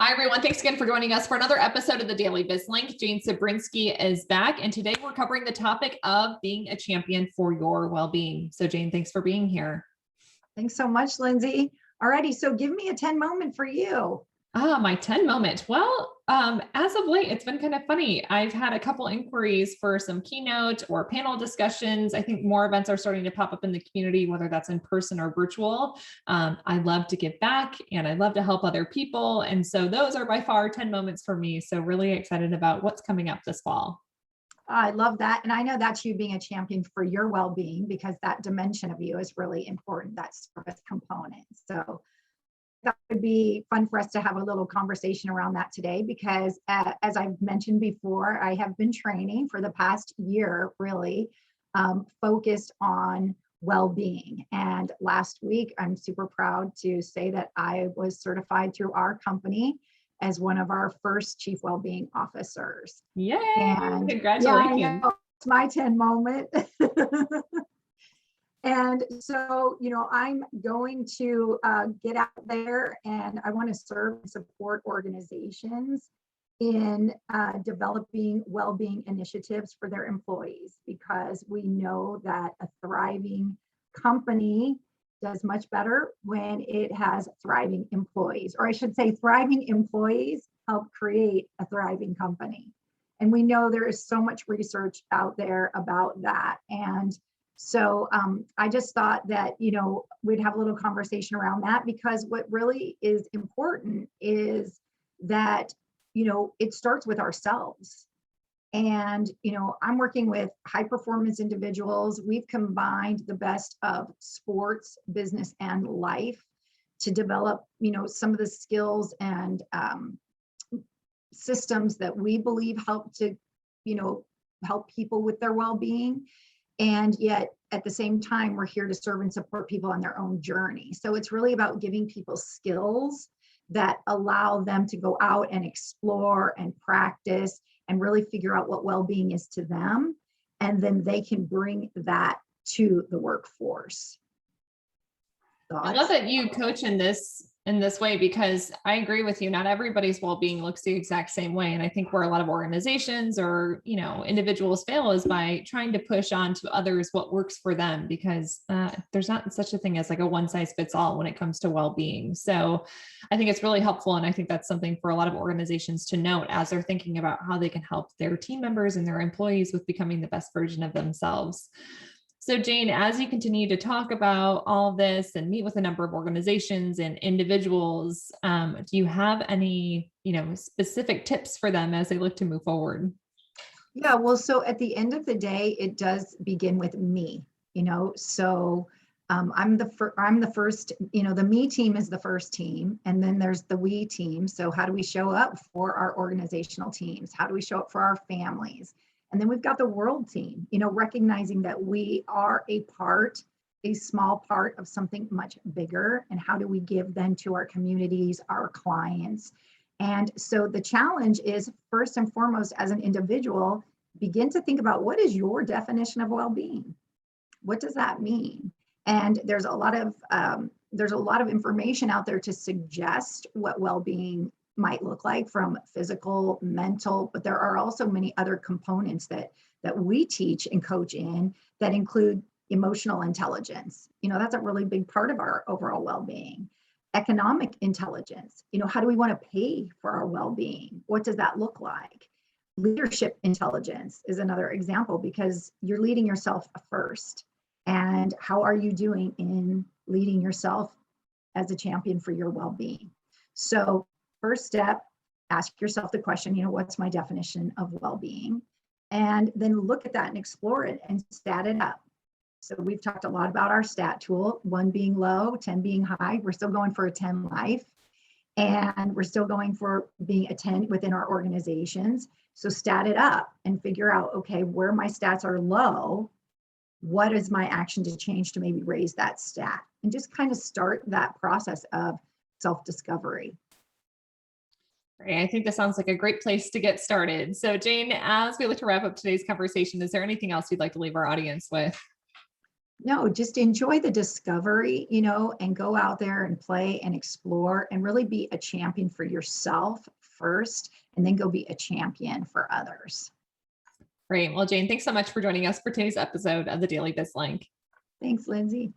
Hi, everyone. Thanks again for joining us for another episode of the Daily BizLink. Jane Cebrynski is back, and today we're covering the topic of being a champion for your well-being. So, Jane, thanks for being here. Thanks so much, Lindsay. Alrighty, so give me a 10 moment for you. My 10 moment. Well, as of late, it's been kind of funny. I've had a couple inquiries for some keynote or panel discussions. I think more events are starting to pop up in the community, whether that's in person or virtual. I love to give back and I love to help other people. And so those are by far 10 moments for me. So really excited about what's coming up this fall. I love that. And I know that's you being a champion for your well-being, because that dimension of you is really important, that service component. So that would be fun for us to have a little conversation around that today, because as I've mentioned before, I have been training for the past year, really focused on well-being. And last week, I'm super proud to say that I was certified through our company as one of our first chief well-being officers. Yay! And congratulations. yeah, I know, it's my 10 moment. And so, I'm going to get out there, and I want to serve and support organizations in developing well-being initiatives for their employees, because we know that a thriving company does much better when it has thriving employees, or I should say thriving employees help create a thriving company. And we know there is so much research out there about that. And so I just thought that, we'd have a little conversation around that, because what really is important is that, it starts with ourselves. And, I'm working with high performance individuals. We've combined the best of sports, business, and life to develop, some of the skills and systems that we believe help to, help people with their well-being. And yet at the same time, we're here to serve and support people on their own journey. So it's really about giving people skills that allow them to go out and explore and practice and really figure out what well-being is to them. And then they can bring that to the workforce. Thoughts? I love that you coach in this way, because I agree with you. Not everybody's well-being looks the exact same way. And I think where a lot of organizations or, individuals fail is by trying to push on to others what works for them, because there's not such a thing as like a one size fits all when it comes to well-being. So I think it's really helpful. And I think that's something for a lot of organizations to note as they're thinking about how they can help their team members and their employees with becoming the best version of themselves. So Jane, as you continue to talk about all this and meet with a number of organizations and individuals, do you have any, specific tips for them as they look to move forward? Yeah, well, so at the end of the day, it does begin with me, so I'm the first, the me team is the first team, and then there's the we team. So how do we show up for our organizational teams? How do we show up for our families? And then we've got the world team, recognizing that we are a small part of something much bigger. And how do we give then to our communities, our clients? And so the challenge is, first and foremost, as an individual, begin to think about, what is your definition of well-being? What does that mean? And there's a lot of information out there to suggest what well-being might look like, from physical, mental, but there are also many other components that we teach and coach in that include emotional intelligence. That's a really big part of our overall well-being. Economic intelligence, how do we want to pay for our well-being? What does that look like? Leadership intelligence is another example, because you're leading yourself first. And how are you doing in leading yourself as a champion for your well-being? So first step, ask yourself the question, what's my definition of well-being? And then look at that and explore it and stat it up. So we've talked a lot about our stat tool, 1 being low, 10 being high. We're still going for a 10 life. And we're still going for being a 10 within our organizations. So stat it up and figure out, okay, where my stats are low, what is my action to change to maybe raise that stat? And just kind of start that process of self-discovery. Great. I think this sounds like a great place to get started. So Jane, as we look to wrap up today's conversation, is there anything else you'd like to leave our audience with? No, just enjoy the discovery, and go out there and play and explore and really be a champion for yourself first, and then go be a champion for others. Great. Well, Jane, thanks so much for joining us for today's episode of the Daily Biz Link. Thanks, Lindsay.